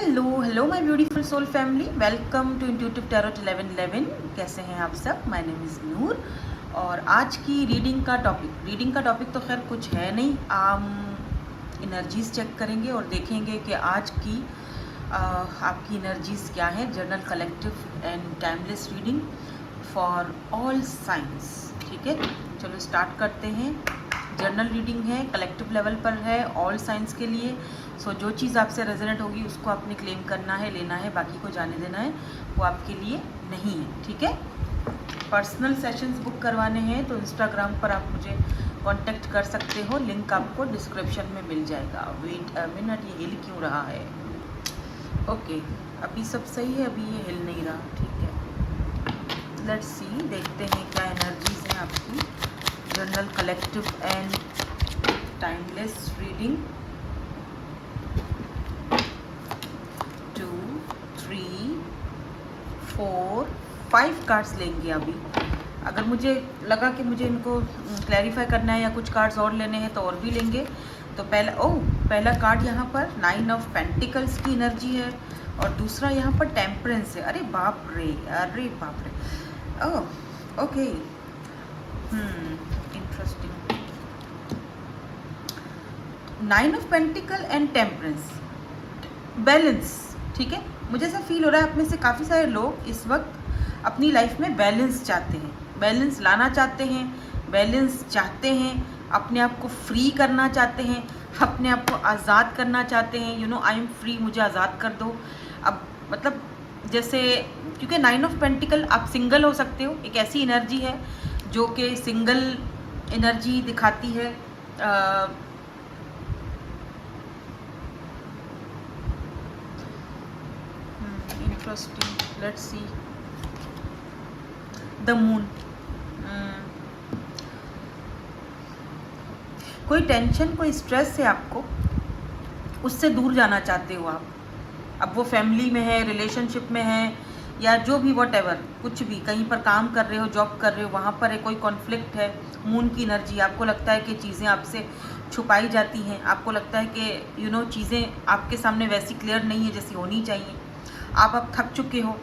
Hello hello my beautiful soul family, welcome to intuitive tarot 1111। कैसे हैं आप सब? My name is Noor. और आज की रीडिंग का टॉपिक तो खैर कुछ है नहीं। एनर्जीज चेक करेंगे और देखेंगे कि आज की आपकी एनर्जीज क्या है। Journal collective and timeless reading for all science. ठीक है, चलो स्टार्ट करते हैं। जर्नल रीडिंग है, कलेक्टिव लेवल पर है, ऑल साइंस के लिए। सो जो चीज़ आपसे रेजोनेट होगी उसको आपने क्लेम करना है, लेना है, बाकी को जाने देना है, वो आपके लिए नहीं है। ठीक है, पर्सनल सेशंस बुक करवाने हैं तो इंस्टाग्राम पर आप मुझे कांटेक्ट कर सकते हो, लिंक आपको डिस्क्रिप्शन में मिल जाएगा। वेट अ मिनट, ये हिल क्यों रहा है? ओके, अभी सब सही है, अभी ये हिल नहीं रहा। ठीक है, लेट्स सी, देखते हैं क्या एनर्जीज हैं आपकी। Journal collective and timeless reading 2 3 4 5 cards लेंगे अभी। अगर मुझे लगा कि मुझे इनको क्लैरिफाई करना है या कुछ कार्ड्स और लेने हैं तो और भी लेंगे। तो पहला कार्ड यहाँ पर 9 ऑफ पेंटिकल्स की एनर्जी है और दूसरा यहाँ पर टेम्परेंस है। अरे बाप रे, अरे बाप रे। Oh okay, interesting. 9 of pentacle and temperance, balance. ठीक है, मुझे ऐसा फील हो रहा है आप में से काफ़ी सारे लोग इस वक्त अपनी लाइफ में बैलेंस चाहते हैं, बैलेंस लाना चाहते हैं, बैलेंस चाहते हैं, अपने आप को फ्री करना चाहते हैं, अपने आप को आज़ाद करना चाहते हैं। You know, I am free, मुझे आज़ाद कर दो। अब मतलब जैसे, क्योंकि 9 ऑफ पेंटिकल, आप सिंगल हो सकते हो, एक ऐसी एनर्जी है जो कि सिंगल एनर्जी दिखाती है। Interesting, let's see the moon. कोई टेंशन, कोई स्ट्रेस है आपको, उससे दूर जाना चाहते हो आप। अब वो फैमिली में है, रिलेशनशिप में है, या जो भी, वॉट एवर, कुछ भी, कहीं पर काम कर रहे हो, जॉब कर रहे हो, वहाँ पर है कोई कॉन्फ्लिक्ट है। मून की एनर्जी, आपको लगता है कि चीज़ें आपसे छुपाई जाती हैं, आपको लगता है कि चीज़ें आपके सामने वैसी क्लियर नहीं है जैसी होनी चाहिए। आप अब थक चुके हो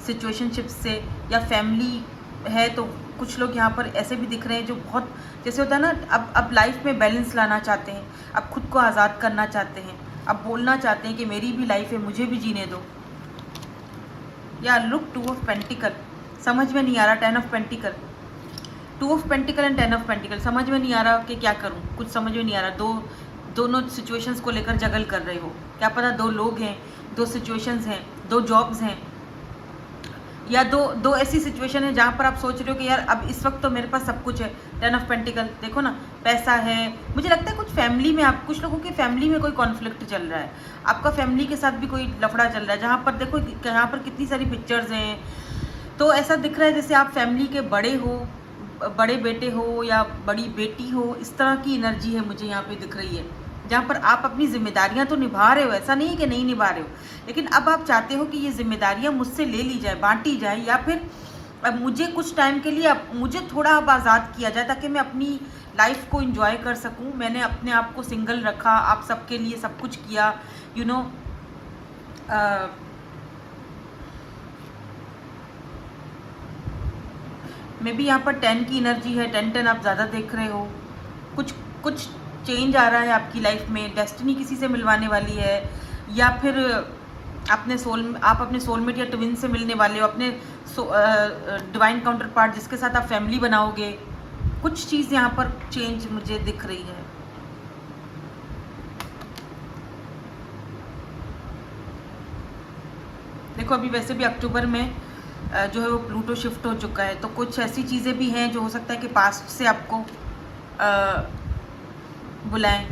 सिचुएशनशिप से, या फैमिली है तो कुछ लोग यहाँ पर ऐसे भी दिख रहे हैं जो बहुत, जैसे होता है ना, अब लाइफ में बैलेंस लाना चाहते हैं, अब खुद को आज़ाद करना चाहते हैं, अब बोलना चाहते हैं कि मेरी भी लाइफ है, मुझे भी जीने दो। या लुक, 2 ऑफ पेंटिकल, समझ में नहीं आ रहा। 10 of pentacle, 2 of pentacle and 10 of pentacle, समझ में नहीं आ रहा कि क्या करूँ, कुछ समझ में नहीं आ रहा। दोनों सिचुएशंस को लेकर जगल कर रहे हो, क्या पता 2 लोग हैं, 2 सिचुएशंस हैं, 2 जॉब्स हैं, या दो ऐसी सिचुएशन है जहाँ पर आप सोच रहे हो कि यार अब इस वक्त तो मेरे पास सब कुछ है। 10 ऑफ पेंटिकल, देखो ना, पैसा है। मुझे लगता है कुछ फैमिली में, आप कुछ लोगों की फैमिली में कोई कॉन्फ्लिक्ट चल रहा है, आपका फैमिली के साथ भी कोई लफड़ा चल रहा है, जहाँ पर देखो यहाँ पर कितनी सारी पिक्चर्स हैं। तो ऐसा दिख रहा है जैसे आप फैमिली के बड़े हो, बड़े बेटे हो या बड़ी बेटी हो, इस तरह की एनर्जी है मुझे यहाँ पे दिख रही है, जहाँ पर आप अपनी जिम्मेदारियां तो निभा रहे हो, ऐसा नहीं है कि नहीं निभा रहे हो, लेकिन अब आप चाहते हो कि ये जिम्मेदारियां मुझसे ले ली जाए, बांटी जाए, या फिर अब मुझे कुछ टाइम के लिए, अब मुझे थोड़ा अब आज़ाद किया जाए ताकि मैं अपनी लाइफ को एंजॉय कर सकूं। मैंने अपने आप को सिंगल रखा, आप सबके लिए सब कुछ किया, यू नो। मे बी यहाँ पर 10 की एनर्जी है, 10 आप ज़्यादा देख रहे हो। कुछ चेंज आ रहा है आपकी लाइफ में, डेस्टिनी किसी से मिलवाने वाली है, या फिर आप अपने सोलमेट या ट्विन से मिलने वाले हो, अपने डिवाइन काउंटर पार्ट जिसके साथ आप फैमिली बनाओगे। कुछ चीज़ यहाँ पर चेंज मुझे दिख रही है। देखो, अभी वैसे भी अक्टूबर में जो है वो प्लूटो शिफ्ट हो चुका है, तो कुछ ऐसी चीज़ें भी हैं जो हो सकता है कि पास्ट से आपको बुलाएं।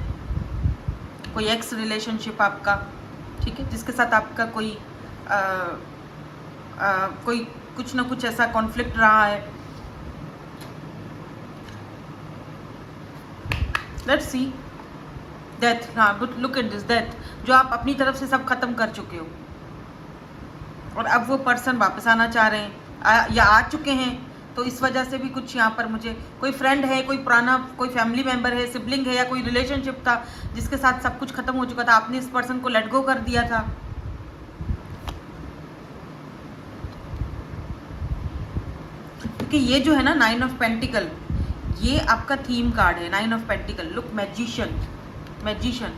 कोई एक्स रिलेशनशिप आपका, ठीक है, जिसके साथ आपका कोई कुछ ना कुछ ऐसा कॉन्फ्लिक्ट रहा है। Let's see death. हाँ, लुक एट दिस, डेथ, जो आप अपनी तरफ से सब खत्म कर चुके हो और अब वो पर्सन वापस आना चाह रहे हैं, या आ चुके हैं। तो इस वजह से भी कुछ यहाँ पर मुझे कोई फ्रेंड है, कोई पुराना कोई फैमिली मेम्बर है, सिबलिंग है, या कोई रिलेशनशिप था जिसके साथ सब कुछ खत्म हो चुका था, आपने इस पर्सन को लेट गो कर दिया था। क्योंकि ये जो है ना 9 ऑफ पेंटिकल, ये आपका थीम कार्ड है 9 ऑफ पेंटिकल। Look, magician.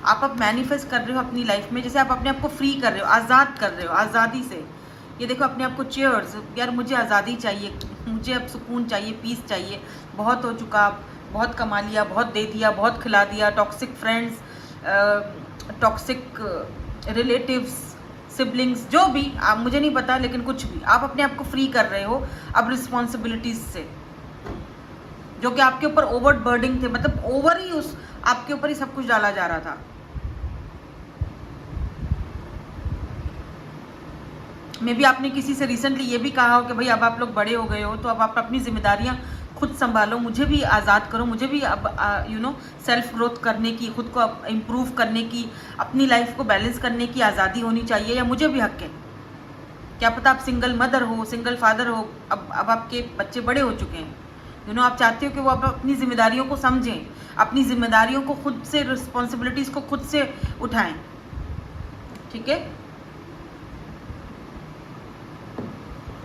आप अब मैनिफेस्ट कर रहे हो अपनी लाइफ में, जैसे आप अपने आप को फ्री कर रहे हो, आज़ाद कर रहे हो, आज़ादी से। ये देखो अपने आप को चीयर्स, यार मुझे आज़ादी चाहिए, मुझे अब सुकून चाहिए, पीस चाहिए, बहुत हो चुका, बहुत कमा लिया, बहुत दे दिया, बहुत खिला दिया, toxic friends, toxic relatives, siblings, जो भी आप, मुझे नहीं पता, लेकिन कुछ भी आप अपने आप को फ्री कर रहे हो अब रिस्पॉन्सिबिलिटीज से, जो कि आपके ऊपर ओवर बर्डिंग थे, मतलब ओवर ही उस आपके ऊपर ही सब कुछ डाला जा रहा था। मे बी आपने किसी से रिसेंटली ये भी कहा हो कि भाई अब आप लोग बड़े हो गए हो, तो अब आप अपनी जिम्मेदारियां खुद संभालो, मुझे भी आज़ाद करो, मुझे भी अब सेल्फ ग्रोथ करने की, खुद को इम्प्रूव करने की, अपनी लाइफ को बैलेंस करने की आज़ादी होनी चाहिए, या मुझे भी हक है। क्या पता आप सिंगल मदर हो, सिंगल फादर हो, अब आपके बच्चे बड़े हो चुके हैं, आप चाहते हो कि वो आप अपनी जिम्मेदारियों को समझें, अपनी जिम्मेदारियों को खुद से, रिस्पॉन्सिबिलिटीज़ को खुद से उठाएं। ठीक है,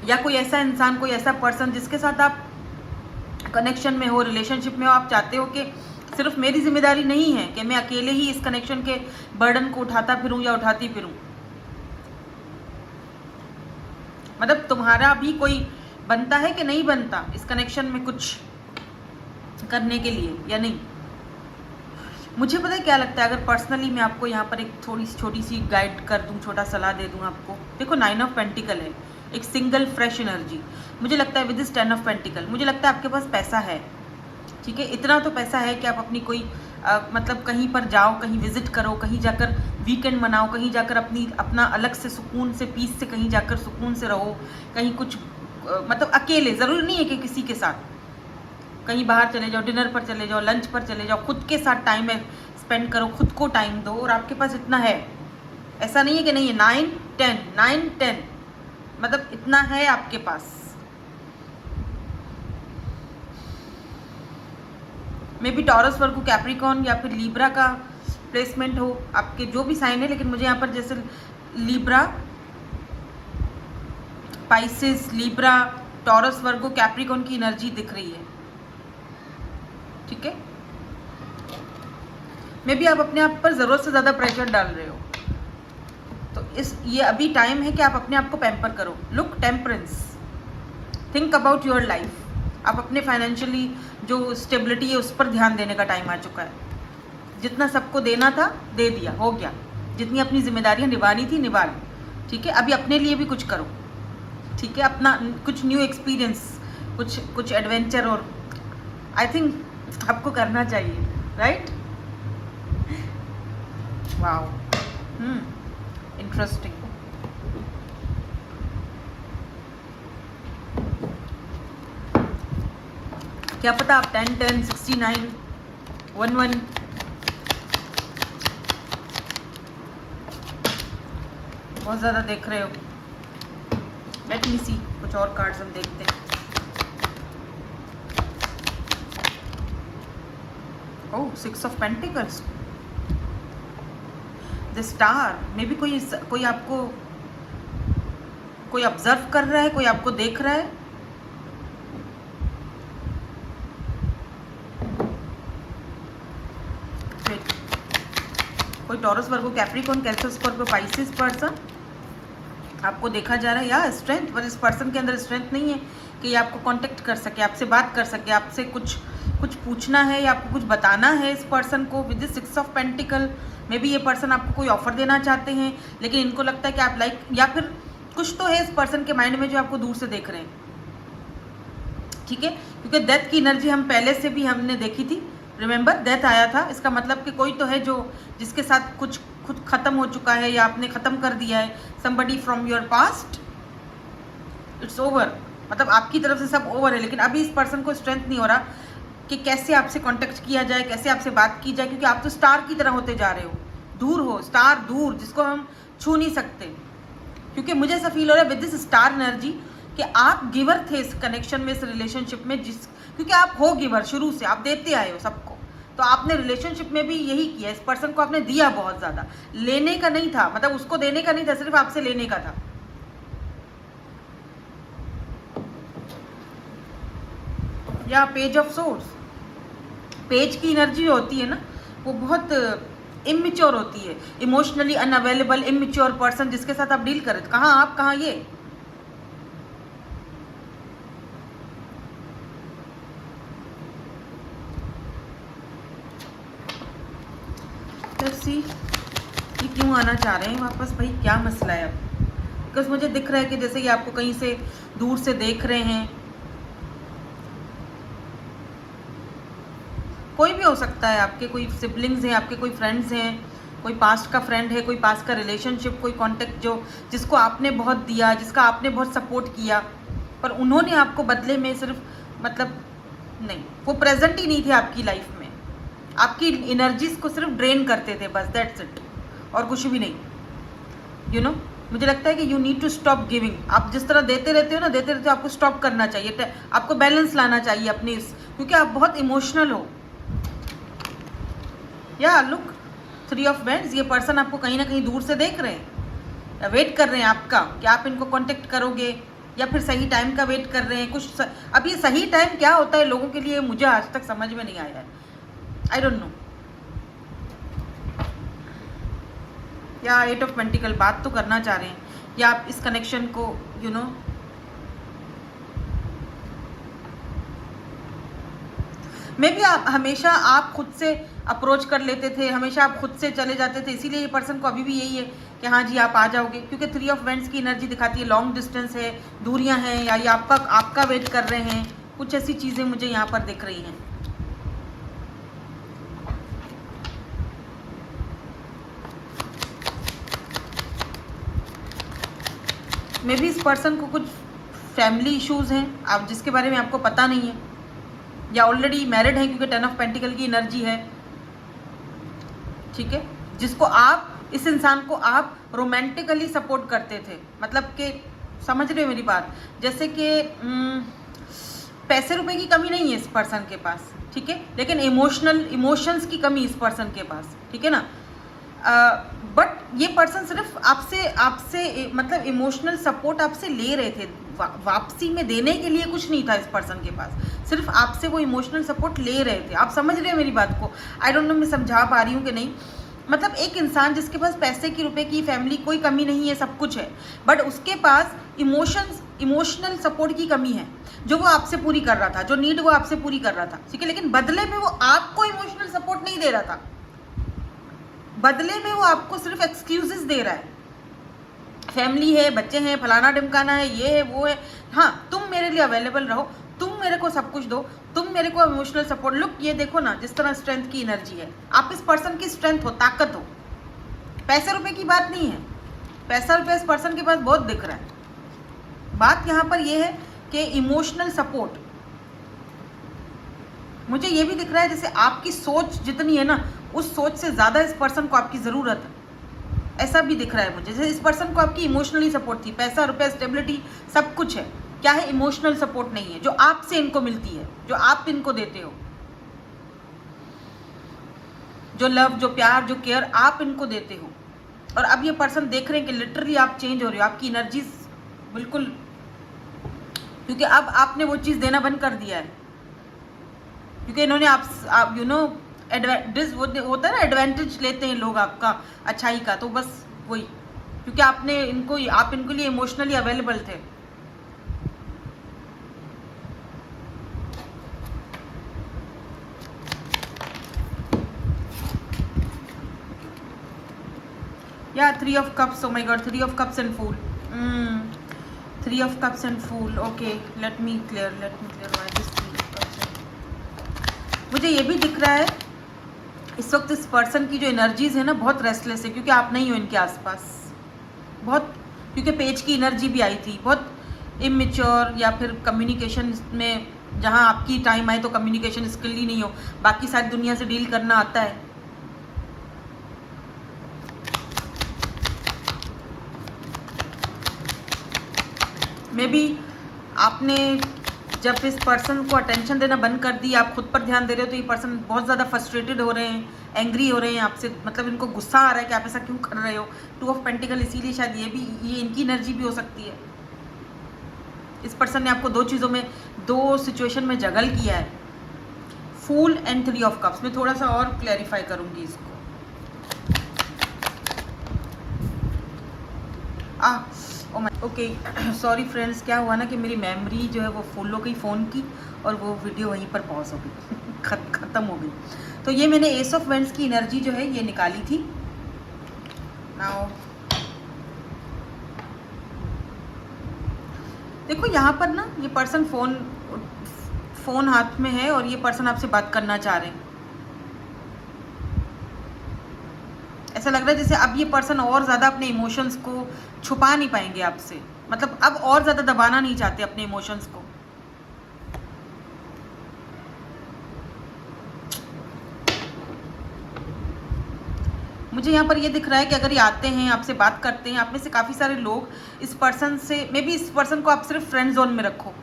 या कोई ऐसा इंसान, कोई ऐसा पर्सन जिसके साथ आप कनेक्शन में हो, रिलेशनशिप में हो, आप चाहते हो कि सिर्फ मेरी जिम्मेदारी नहीं है कि मैं अकेले ही इस कनेक्शन के बर्डन को उठाता फिरूं या उठाती फिरूं, मतलब तुम्हारा भी कोई बनता है कि नहीं बनता इस कनेक्शन में कुछ करने के लिए या नहीं। मुझे पता है क्या लगता है, अगर पर्सनली मैं आपको यहाँ पर एक थोड़ी छोटी सी गाइड कर दूँ, छोटा सलाह दे दूँ आपको। देखो 9 ऑफ पेंटिकल है, एक सिंगल फ्रेश एनर्जी। मुझे लगता है विद दिस 10 ऑफ पेंटिकल, मुझे लगता है आपके पास पैसा है। ठीक है, इतना तो पैसा है कि आप अपनी कोई मतलब कहीं पर जाओ, कहीं विजिट करो, कहीं जाकर वीकेंड मनाओ, कहीं जाकर अपना अलग से सुकून से, पीस से, कहीं जाकर सुकून से रहो, कहीं कुछ मतलब अकेले, ज़रूरी नहीं है कि किसी के साथ, कहीं बाहर चले जाओ, डिनर पर चले जाओ, लंच पर चले जाओ, खुद के साथ टाइम स्पेंड करो, खुद को टाइम दो, और आपके पास इतना है। ऐसा नहीं है कि नहीं है, 9-10 मतलब इतना है आपके पास। Maybe Taurus, Virgo, Capricorn या फिर लीब्रा का प्लेसमेंट हो, आपके जो भी साइन है, लेकिन मुझे यहाँ पर जैसे Libra, Pisces, Libra, taurus, Virgo, Capricorn की एनर्जी दिख रही है। ठीक है, मे बी आप अपने आप पर ज़रूरत से ज़्यादा प्रेशर डाल रहे हो, तो ये अभी टाइम है कि आप अपने आप को पैम्पर करो। Look, temperance, think about your life. आप अपने फाइनेंशियली जो स्टेबिलिटी है उस पर ध्यान देने का टाइम आ चुका है। जितना सबको देना था दे दिया, हो गया। जितनी अपनी जिम्मेदारियां निभानी थी निभा ली। ठीक है, अभी अपने लिए भी कुछ करो। ठीक है, अपना कुछ न्यू एक्सपीरियंस, कुछ एडवेंचर, और आई थिंक आपको करना चाहिए, राइट। Wow, interesting. क्या पता आप 10-10, 69, 11 बहुत ज़्यादा देख रहे हो। लेट मी सी, कुछ और कार्ड्स हम देखते हैं। ओह, 6 of pentacles, the star. May be कोई आपको कोई ऑब्जर्व कर रहा है, कोई आपको देख रहा है। कोई Taurus, Virgo, Capricorn, Cancer, Scorpio, Pisces person आपको देखा जा रहा है। या स्ट्रेंथ, पर इस पर्सन के अंदर स्ट्रेंथ नहीं है कि ये आपको कांटेक्ट कर सके, आपसे बात कर सके, आपसे कुछ पूछना है या आपको कुछ बताना है इस पर्सन को। With this 6 of pentacle, may be ये पर्सन आपको कोई ऑफर देना चाहते हैं, लेकिन इनको लगता है कि आप लाइक, या फिर कुछ तो है इस पर्सन के माइंड में जो आपको दूर से देख रहे हैं। ठीक है, क्योंकि डेथ की एनर्जी हम पहले से भी हमने देखी थी। रिमेंबर, डेथ आया था, इसका मतलब कि कोई तो है जो जिसके साथ कुछ खुद खत्म हो चुका है या आपने खत्म कर दिया है। Somebody from your past, it's over, मतलब आपकी तरफ से सब ओवर है। लेकिन अभी इस पर्सन को स्ट्रेंथ नहीं हो रहा कि कैसे आपसे कांटेक्ट किया जाए, कैसे आपसे बात की जाए, क्योंकि आप तो स्टार की तरह होते जा रहे हो, दूर हो, स्टार दूर, जिसको हम छू नहीं सकते। क्योंकि मुझे ऐसा फील हो रहा है विद दिस स्टार एनर्जी कि आप गिवर थे इस कनेक्शन में, इस रिलेशनशिप में, क्योंकि आप हो गिवर, शुरू से आप देते आए हो सबको, तो आपने रिलेशनशिप में भी यही किया। इस पर्सन को आपने दिया बहुत ज़्यादा, लेने का नहीं था, मतलब उसको देने का नहीं था, सिर्फ आपसे लेने का था। या पेज ऑफ सोर्स, पेज की एनर्जी होती है ना, वो बहुत इमेच्योर होती है, इमोशनली अनअवेलेबल इमेच्योर पर्सन जिसके साथ आप डील करें। कहाँ आप, कहाँ ये। लेट्स सी ये क्यों आना चाह रहे हैं वापस, भाई क्या मसला है अब। बिकॉज मुझे दिख रहा है कि जैसे कि आपको कहीं से दूर से देख रहे हैं, कोई भी हो सकता है, आपके कोई सिबलिंग्स हैं, आपके कोई फ्रेंड्स हैं, कोई पास्ट का फ्रेंड है, कोई पास्ट का रिलेशनशिप, कोई कांटेक्ट जो जिसको आपने बहुत दिया, जिसका आपने बहुत सपोर्ट किया, पर उन्होंने आपको बदले में सिर्फ मतलब नहीं, वो प्रेजेंट ही नहीं थे आपकी लाइफ में, आपकी एनर्जीज को सिर्फ ड्रेन करते थे, बस दैट्स इट, और कुछ भी नहीं। यू नो मुझे लगता है कि you need to stop giving. आप जिस तरह देते रहते हो ना, देते रहते हो, आपको स्टॉप करना चाहिए, आपको बैलेंस लाना चाहिए अपनी क्योंकि आप बहुत इमोशनल हो। या लुक 3 ऑफ वैंड्स, ये पर्सन आपको कहीं ना कहीं दूर से देख रहे हैं या वेट कर रहे हैं आपका कि आप इनको कांटेक्ट करोगे, या फिर सही टाइम का वेट कर रहे हैं कुछ। अब ये सही टाइम क्या होता है लोगों के लिए, मुझे आज तक समझ में नहीं आया है, आई डोंट नो। या 8 ऑफ पेंटिकल, बात तो करना चाह रहे हैं, या आप इस कनेक्शन को यू नो मे बी आप हमेशा आप खुद से अप्रोच कर लेते थे, हमेशा आप खुद से चले जाते थे, इसीलिए ये पर्सन को अभी भी यही है कि हाँ जी आप आ जाओगे, क्योंकि 3 ऑफ वैंड्स की एनर्जी दिखाती है लॉन्ग डिस्टेंस है, दूरियां हैं, या ये आपका वेट कर रहे हैं, कुछ ऐसी चीज़ें मुझे यहाँ पर दिख रही हैं। मे बी इस पर्सन को कुछ फैमिली इश्यूज हैं आप जिसके बारे में आपको पता नहीं है, या ऑलरेडी मैरिड है क्योंकि 10 ऑफ पेंटिकल की एनर्जी है, ठीक है, जिसको आप, इस इंसान को आप रोमांटिकली सपोर्ट करते थे, मतलब कि समझ रहे हो मेरी बात, जैसे कि पैसे रुपए की कमी नहीं है इस पर्सन के पास, ठीक है, लेकिन इमोशंस की कमी इस पर्सन के पास, ठीक है ना। बट ये पर्सन सिर्फ आपसे मतलब इमोशनल सपोर्ट आपसे ले रहे थे, वापसी में देने के लिए कुछ नहीं था इस पर्सन के पास, सिर्फ आपसे वो इमोशनल सपोर्ट ले रहे थे। आप समझ रहे हो मेरी बात को, आई डोंट नो मैं समझा पा रही हूँ कि नहीं। मतलब एक इंसान जिसके पास पैसे की, रुपए की, फैमिली, कोई कमी नहीं है, सब कुछ है, बट उसके पास इमोशनल सपोर्ट की कमी है, जो वो आपसे पूरी कर रहा था, जो नीड वो आपसे पूरी कर रहा था, ठीक है, लेकिन बदले में वो आपको इमोशनल सपोर्ट नहीं दे रहा था, बदले में वो आपको सिर्फ एक्सक्यूजेस दे रहा है, फैमिली है, बच्चे हैं, फलाना ढिमकाना है, ये है, वो है, हाँ तुम मेरे लिए अवेलेबल रहो, तुम मेरे को सब कुछ दो, तुम मेरे को इमोशनल सपोर्ट। लुक ये देखो ना, जिस तरह स्ट्रेंथ की एनर्जी है, आप इस पर्सन की स्ट्रेंथ हो, ताकत हो, पैसे रुपए की बात नहीं है, पैसा रुपया इस पर्सन के पास बहुत दिख रहा है, बात यहाँ पर ये है कि इमोशनल सपोर्ट। मुझे ये भी दिख रहा है जैसे आपकी सोच जितनी है ना, उस सोच से ज़्यादा इस पर्सन को आपकी ज़रूरत है, ऐसा भी दिख रहा है मुझे, जैसे इस पर्सन को आपकी इमोशनली सपोर्ट थी, पैसा रुपया स्टेबिलिटी सब कुछ है, क्या है, इमोशनल सपोर्ट नहीं है, जो आपसे इनको मिलती है, जो आप इनको देते हो, जो लव, जो प्यार, जो केयर आप इनको देते हो। और अब ये पर्सन देख रहे हैं कि लिटरली आप चेंज हो रहे हो, आपकी एनर्जी बिल्कुल, क्योंकि अब आपने वो चीज़ देना बंद कर दिया है, क्योंकि इन्होंने आप यू नो होता है ना, एडवांटेज लेते हैं लोग आपका अच्छाई का, तो बस वही, क्योंकि आप इनके लिए इमोशनली अवेलेबल थे। या 3 of cups, oh my god, 3 of cups and fool, 3 of cups and fool, okay, let me clear why this 3 of cups. मुझे ये भी दिख रहा है इस वक्त इस पर्सन की जो एनर्जीज है ना, बहुत रेस्टलेस है, क्योंकि आप नहीं हो इनके आसपास, बहुत, क्योंकि पेज की एनर्जी भी आई थी, बहुत इमेच्योर, या फिर कम्युनिकेशन में जहाँ आपकी टाइम आए तो कम्युनिकेशन स्किल ही नहीं हो, बाकी सारी दुनिया से डील करना आता है। मे बी आपने जब इस पर्सन को अटेंशन देना बंद कर दी, आप खुद पर ध्यान दे रहे हो, तो ये पर्सन बहुत ज़्यादा फ्रस्ट्रेटेड हो रहे हैं, एंग्री हो रहे हैं आपसे, मतलब इनको गुस्सा आ रहा है कि आप ऐसा क्यों कर रहे हो। 2 ऑफ पेंटिकल, इसीलिए शायद ये इनकी एनर्जी भी हो सकती है। इस पर्सन ने आपको 2 चीज़ों में दो सिचुएशन में जगल किया है, फूल एंड 3 ऑफ कप्स। मैं थोड़ा सा और क्लैरिफाई करूंगी इसको। ओके सॉरी फ्रेंड्स, क्या हुआ ना कि मेरी मेमोरी जो है वो फुल हो गई फ़ोन की, और वो वीडियो वहीं पर पॉज हो गई ख़त्म हो गई। तो ये मैंने एस ऑफ वेंट्स की एनर्जी जो है ये निकाली थी। नाउ देखो यहाँ पर ना ये पर्सन फ़ोन हाथ में है और ये पर्सन आपसे बात करना चाह रहे हैं। ऐसा लग रहा है जैसे अब ये पर्सन और ज़्यादा अपने इमोशंस को छुपा नहीं पाएंगे आपसे, मतलब अब और ज़्यादा दबाना नहीं चाहते अपने इमोशंस को। मुझे यहाँ पर ये दिख रहा है कि अगर ये आते हैं आपसे बात करते हैं, आप में से काफ़ी सारे लोग इस पर्सन से, मे बी इस पर्सन को आप सिर्फ फ्रेंड जोन में रखो,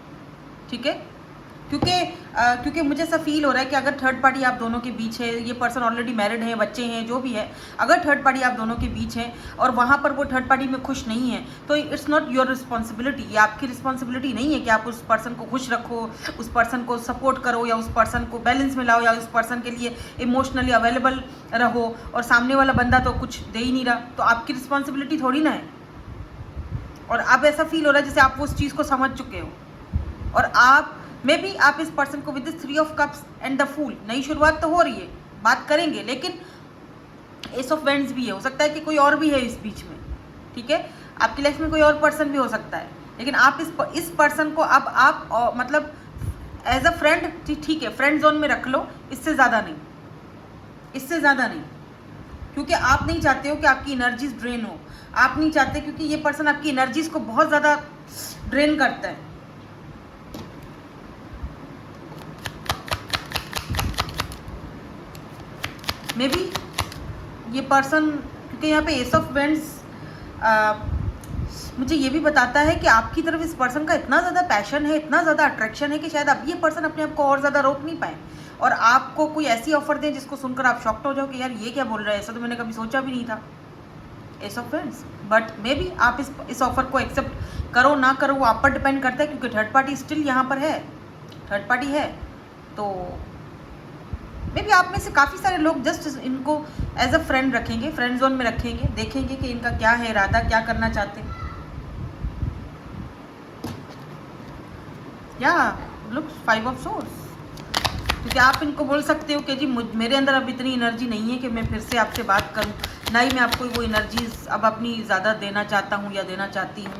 ठीक है, क्योंकि मुझे ऐसा फील हो रहा है कि अगर थर्ड पार्टी आप दोनों के बीच है, ये पर्सन ऑलरेडी मैरिड है, बच्चे हैं, जो भी है, अगर थर्ड पार्टी आप दोनों के बीच है और वहाँ पर वो थर्ड पार्टी में खुश नहीं है, तो इट्स नॉट योर रिस्पॉन्सिबिलिटी। ये आपकी रिस्पॉन्सिबिलिटी नहीं है कि आप उस पर्सन को खुश रखो, उस पर्सन को सपोर्ट करो, या उस पर्सन को बैलेंस में लाओ, या उस पर्सन के लिए इमोशनली अवेलेबल रहो, और सामने वाला बंदा तो कुछ दे ही नहीं रहा, तो आपकी रिस्पॉन्सिबिलिटी थोड़ी ना है। और अब ऐसा फील हो रहा है जैसे आप उस चीज़ को समझ चुके हो, और आप मे बी आप इस पर्सन को with this 3 of cups and the fool, नई शुरुआत तो हो रही है, बात करेंगे, लेकिन एस ऑफ वेंट्स भी है, हो सकता है कि कोई और भी है इस बीच में, ठीक है, आपकी लाइफ में कोई और पर्सन भी हो सकता है, लेकिन आप इस पर्सन को अब आप मतलब एज अ फ्रेंड, ठीक है, फ्रेंड जोन में रख लो, इससे ज़्यादा नहीं, इससे ज़्यादा नहीं, क्योंकि आप नहीं चाहते हो कि आपकी एनर्जीज ड्रेन हो, आप नहीं चाहते, क्योंकि ये पर्सन आपकी एनर्जीज को बहुत ज़्यादा ड्रेन करता है। मे बी ये पर्सन, क्योंकि यहाँ पे एस ऑफ वेंट्स मुझे ये भी बताता है कि आपकी तरफ इस पर्सन का इतना ज़्यादा पैशन है, इतना ज़्यादा अट्रैक्शन है कि शायद अब ये पर्सन अपने आप को और ज़्यादा रोक नहीं पाए, और आपको कोई ऐसी ऑफर दें जिसको सुनकर आप शॉक्ट हो जाओ कि यार ये क्या बोल रहा है, ऐसा तो मैंने कभी सोचा भी नहीं था, S of vents. But may be आप इस ऑफर को एक्सेप्ट करो ना करो, वो आप पर डिपेंड करता है, क्योंकि थर्ड पार्टी स्टिल यहाँ पर है, थर्ड पार्टी है, तो मे बी आप में से काफ़ी सारे लोग जस्ट इनको एज अ फ्रेंड रखेंगे, फ्रेंड जोन में रखेंगे, देखेंगे कि इनका क्या है इरादा, क्या करना चाहते हैं। या लुक 5 ऑफ सोर्स, क्योंकि आप इनको बोल सकते हो कि जी मेरे अंदर अब इतनी एनर्जी नहीं है कि मैं फिर से आपसे बात करूं, ना ही मैं आपको वो एनर्जीज अब अपनी ज़्यादा देना चाहता हूं या देना चाहती हूं।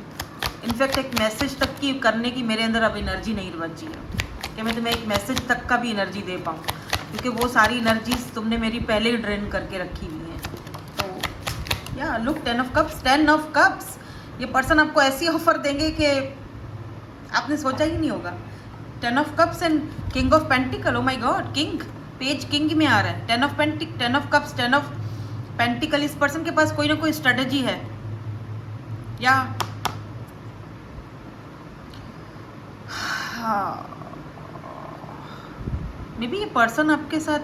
इनफैक्ट एक मैसेज तक की करने की मेरे अंदर अब एनर्जी नहीं बची है कि मैं तुम्हें एक मैसेज तक का भी एनर्जी दे पाऊँ, क्योंकि वो सारी एनर्जीज तुमने मेरी पहले ही ड्रेन करके रखी हुई हैं। तो या look 10 of cups, 10 of cups, ये पर्सन आपको ऐसी ऑफर देंगे कि आपने सोचा ही नहीं होगा। 10 of cups and king of pentacle, O my God, king, page king में आ रहा है, 10 ऑफ कप्स, 10 ऑफ पेंटिकल। इस पर्सन के पास कोई ना कोई स्ट्रेटजी है, या मे बी ये पर्सन आपके साथ,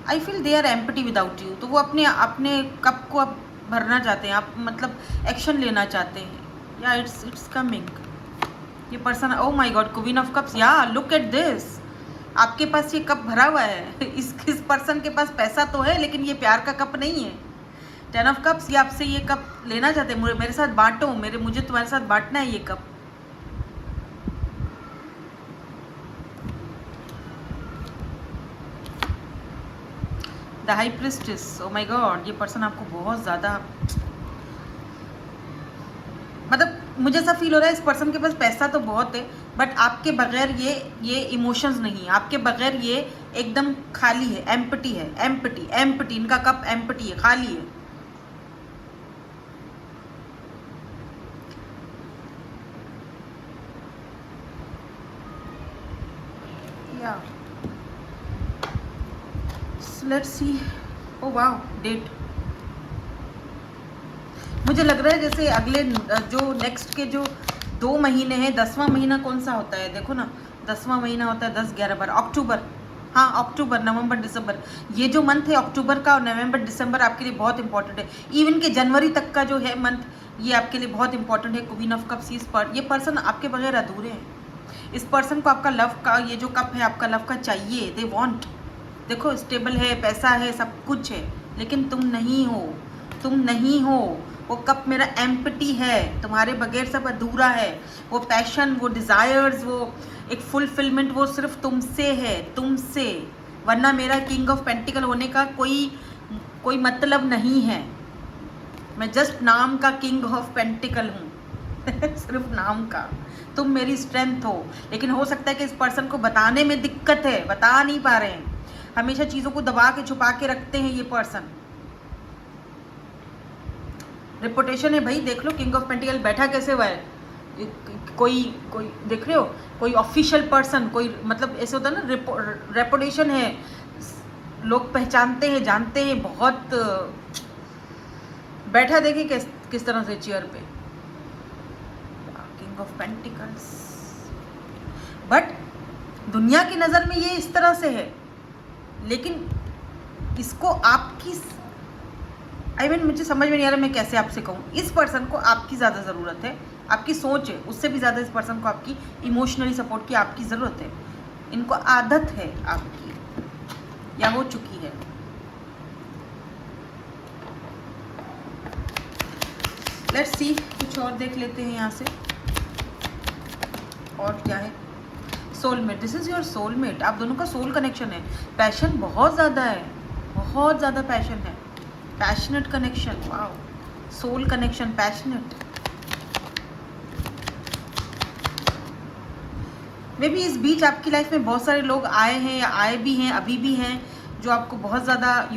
I feel they are empty without you, तो वो अपने कप को आप भरना चाहते हैं, आप मतलब एक्शन लेना चाहते हैं, या इट्स कमिंग। ये person, O my God, queen of cups, या लुक एट दिस, आपके पास ये कप भरा हुआ है। इस पर्सन के पास पैसा तो है, लेकिन ये प्यार का कप नहीं है। 10 ऑफ कप्स, ये आपसे ये कप लेना चाहते हैं, मेरे साथ बांटो, मुझे तुम्हारे साथ बांटना है ये cup. The high priestess, O my God, ये पर्सन आपको बहुत ज़्यादा, मतलब मुझे ऐसा फील हो रहा है इस पर्सन के पास पैसा तो बहुत है, बट आपके बगैर ये इमोशंस नहीं है, आपके बगैर ये एकदम खाली है, एम्प्टी है, एम्प्टी, इनका कप एम्प्टी है, खाली है। या let's see, oh wow, date. मुझे लग रहा है जैसे अगले जो नेक्स्ट के जो 2 महीने हैं, 10वां महीना कौन सा होता है, देखो ना, 10वां महीना होता है 10, 11, 12, अक्टूबर, हाँ अक्टूबर, नवंबर, दिसंबर, ये जो मंथ है अक्टूबर का और नवंबर दिसंबर आपके लिए बहुत इंपॉर्टेंट है। इवन के जनवरी तक का जो है मंथ, ये आपके लिए बहुत इंपॉर्टेंट है। क्वीन ऑफ कप्स, ये पर्सन आपके बगैर अधूरे हैं। इस पर्सन को आपका लव का ये जो कप है आपका लव का चाहिए, दे वांट। देखो स्टेबल है, पैसा है, सब कुछ है, लेकिन तुम नहीं हो, तुम नहीं हो। वो कप मेरा एम्प्टी है, तुम्हारे बगैर सब अधूरा है। वो पैशन, वो डिज़ायर्स, वो एक फुलफिलमेंट, वो सिर्फ तुमसे है, तुमसे। वरना मेरा किंग ऑफ पेंटिकल होने का कोई मतलब नहीं है। मैं जस्ट नाम का किंग ऑफ पेंटिकल हूँ सिर्फ नाम का। तुम मेरी स्ट्रेंथ हो, लेकिन हो सकता है कि इस पर्सन को बताने में दिक्कत है, बता नहीं पा रहे हैं। हमेशा चीज़ों को दबा के छुपा के रखते हैं ये पर्सन। रिपुटेशन है भाई, देख लो किंग ऑफ पेंटिकल बैठा कैसे हुआ है। कोई देख रहे हो, कोई ऑफिशियल पर्सन, कोई मतलब ऐसे होता है ना, रेपुटेशन है, लोग पहचानते हैं, जानते हैं बहुत। बैठा देखिए किस तरह से चेयर पे, किंग ऑफ पेंटिकल्स। बट दुनिया की नज़र में ये इस तरह से है, लेकिन इसको आपकी मुझे समझ में नहीं आ रहा मैं कैसे आपसे कहूँ। इस पर्सन को आपकी ज़्यादा ज़रूरत है, आपकी सोच है, उससे भी ज़्यादा इस पर्सन को आपकी इमोशनली सपोर्ट की आपकी ज़रूरत है। इनको आदत है आपकी, या हो चुकी है। लेट्स सी, कुछ और देख लेते हैं यहाँ से। और क्या है? Soulmate, this is your soulmate. आप दोनों का सोल कनेक्शन है। पैशन बहुत ज़्यादा है, बहुत ज़्यादा पैशन है। Passionate connection, wow, soul connection, passionate. Maybe इस बीच आपकी लाइफ में बहुत सारे लोग आए हैं या आए भी हैं, अभी भी हैं, जो आपको बहुत ज़्यादा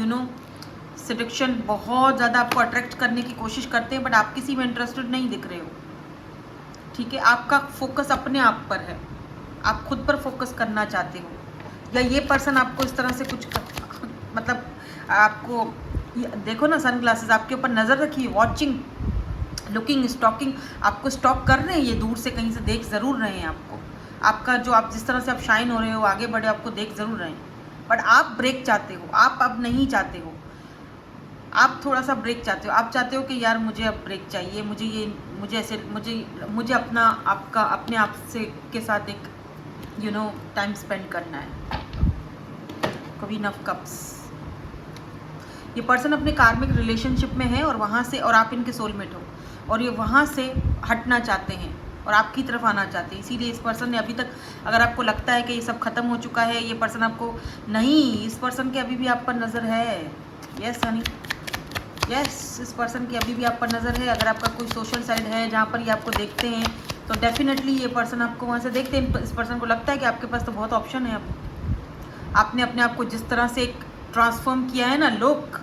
सिडक्शन, बहुत ज़्यादा आपको अट्रैक्ट करने की कोशिश करते हैं, बट आप किसी में इंटरेस्टेड नहीं दिख रहे हो। ठीक है, आपका फोकस अपने आप पर है, आप खुद पर फोकस करना चाहते हो, या ये पर्सन आपको इस तरह से कुछ मतलब आपको देखो ना, सन ग्लासेस आपके ऊपर नज़र रखी, वॉचिंग, लुकिंग, स्टॉकिंग, आपको स्टॉक कर रहे हैं, ये दूर से कहीं से देख ज़रूर रहे हैं आपको। आपका जो आप जिस तरह से आप शाइन हो रहे हो, आगे बढ़े, आपको देख ज़रूर रहे हैं, बट आप ब्रेक चाहते हो, आप अब नहीं चाहते हो, आप थोड़ा सा ब्रेक चाहते हो। आप चाहते हो कि यार मुझे अब ब्रेक चाहिए, मुझे अपना अपने आप से के साथ एक टाइम स्पेंड करना है। क्वीन ऑफ कप्स, ये पर्सन अपने कार्मिक रिलेशनशिप में है और वहाँ से, और आप इनके सोलमेट हो, और ये वहाँ से हटना चाहते हैं और आपकी तरफ आना चाहते हैं। इसीलिए इस पर्सन ने अभी तक, अगर आपको लगता है कि ये सब खत्म हो चुका है, ये पर्सन आपको नहीं, इस पर्सन की अभी भी आप पर नज़र है। यस हनी, यस, इस पर्सन की अभी भी आप पर नज़र है। अगर आपका कोई सोशल साइड है जहाँ पर ये आपको देखते हैं, तो डेफिनेटली ये पर्सन आपको वहाँ से देखते हैं। इस पर्सन को लगता है कि आपके पास तो बहुत ऑप्शन है। अब आपने अपने आप को जिस तरह से ट्रांसफॉर्म किया है ना, लोग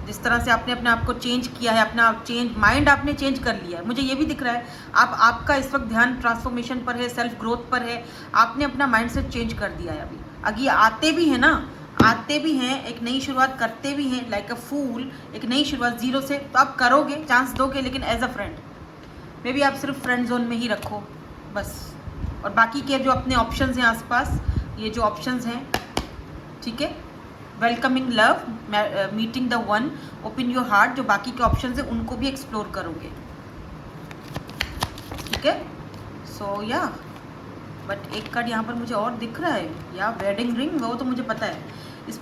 जिस तरह से आपने अपने आप को चेंज किया है, अपना माइंड आपने चेंज कर लिया है। मुझे ये भी दिख रहा है आपका इस वक्त ध्यान ट्रांसफॉर्मेशन पर है, सेल्फ ग्रोथ पर है। आपने अपना माइंड सेट चेंज कर दिया है। अभी आते भी हैं ना, आते भी हैं, एक नई शुरुआत करते भी हैं, लाइक अ फूल, एक नई शुरुआत जीरो से। तो आप करोगे, चांस दोगे, लेकिन as a friend. Maybe आप सिर्फ फ्रेंड जोन में ही रखो बस, और बाकी के जो अपने ऑप्शंस हैं आसपास, ये जो ऑप्शंस हैं, ठीक है, welcoming love, meeting the one, open your heart, जो बाकी के ऑप्शंस हैं उनको भी एक्सप्लोर करोगे। ठीक है, सो या बट एक कार्ड यहाँ पर मुझे और दिख रहा है, या वेडिंग रिंग, वो तो मुझे पता है इस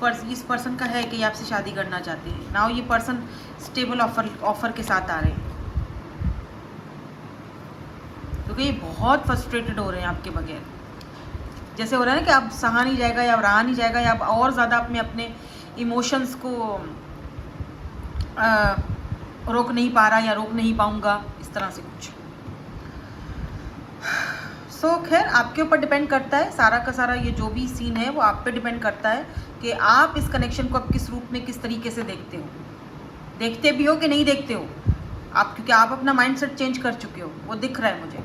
पर्सन का है कि ये आपसे शादी करना चाहते हैं। नाउ ये पर्सन स्टेबल ऑफर के साथ आ रहे हैं, क्योंकि ये बहुत फ्रस्ट्रेटेड हो रहे हैं आपके बगैर। जैसे हो रहा है ना कि अब सहा नहीं जाएगा, या अब रहा नहीं जाएगा, या अब और ज़्यादा अपने इमोशंस को रोक नहीं पा रहा, या रोक नहीं पाऊंगा, इस तरह से कुछ। सो खैर, आपके ऊपर डिपेंड करता है, सारा का सारा ये जो भी सीन है वो आप पे डिपेंड करता है कि आप इस कनेक्शन को अब किस रूप में, किस तरीके से देखते हो। देखते भी हो कि नहीं देखते हो आप, क्योंकि आप अपना माइंडसेट चेंज कर चुके हो, वो दिख रहा है मुझे।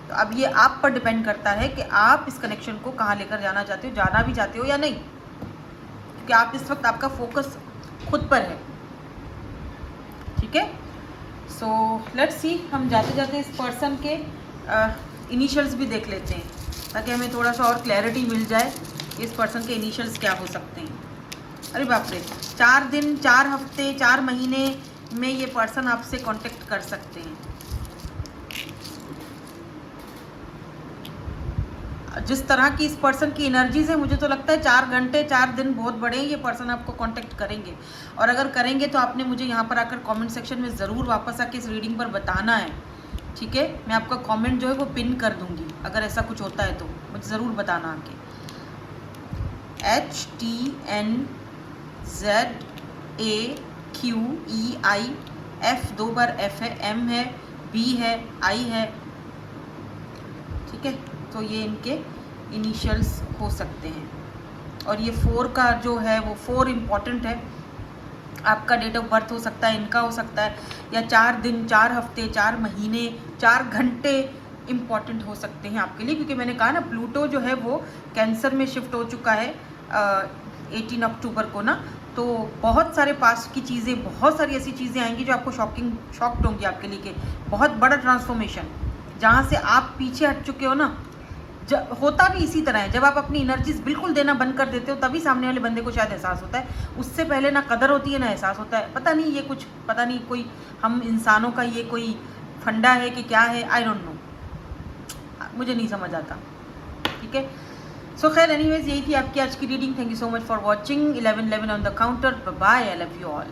तो अब ये आप पर डिपेंड करता है कि आप इस कनेक्शन को कहाँ लेकर जाना चाहते हो, जाना भी चाहते हो या नहीं, क्योंकि आप इस वक्त, आपका फोकस खुद पर है। ठीक है, सो लेट्स सी, हम जाते जाते इस पर्सन के इनिशियल्स भी देख लेते हैं, ताकि हमें थोड़ा सा और क्लैरिटी मिल जाए इस पर्सन के इनिशियल्स क्या हो सकते हैं। अरे बाप रे, 4 दिन, 4 हफ्ते, 4 महीने, में ये पर्सन आपसे कांटेक्ट कर सकते हैं। जिस तरह की इस पर्सन की एनर्जीज है, मुझे तो लगता है 4 घंटे 4 दिन बहुत बड़े हैं, ये पर्सन आपको कांटेक्ट करेंगे। और अगर करेंगे तो आपने मुझे यहाँ पर आकर कमेंट सेक्शन में ज़रूर वापस आके इस रीडिंग पर बताना है, ठीक है। मैं आपका कमेंट जो है वो पिन कर दूँगी, अगर ऐसा कुछ होता है तो मुझे ज़रूर बताना आके। HTNZAQEI, 2 बार F है, M है, B है, I है, ठीक है। तो ये इनके इनिशियल्स हो सकते हैं। और ये 4 का जो है वो 4 इम्पॉर्टेंट है। आपका डेट ऑफ बर्थ हो सकता है, इनका हो सकता है, या 4 दिन, 4 हफ्ते, 4 महीने, 4 घंटे इम्पॉर्टेंट हो सकते हैं आपके लिए, क्योंकि मैंने कहा ना प्लूटो जो है वो कैंसर में शिफ्ट हो चुका है 18 अक्टूबर को ना। तो बहुत सारे पास्ट की चीज़ें, बहुत सारी ऐसी चीज़ें आएंगी जो आपको शॉक्ड होंगी आपके लिए, कि बहुत बड़ा ट्रांसफॉर्मेशन, जहाँ से आप पीछे हट चुके हो ना। जब होता भी इसी तरह है, जब आप अपनी एनर्जीज बिल्कुल देना बंद कर देते हो तभी सामने वाले बंदे को शायद एहसास होता है। उससे पहले ना कदर होती है ना एहसास होता है। पता नहीं ये कुछ, पता नहीं कोई हम इंसानों का ये कोई फंडा है कि क्या है, आई डोंट नो, मुझे नहीं समझ आता, ठीक है। सो खैर एनीवेज, यही थी आपकी आज की reading. Thank you so much for watching. 11:11 on the counter. Bye, I love you all.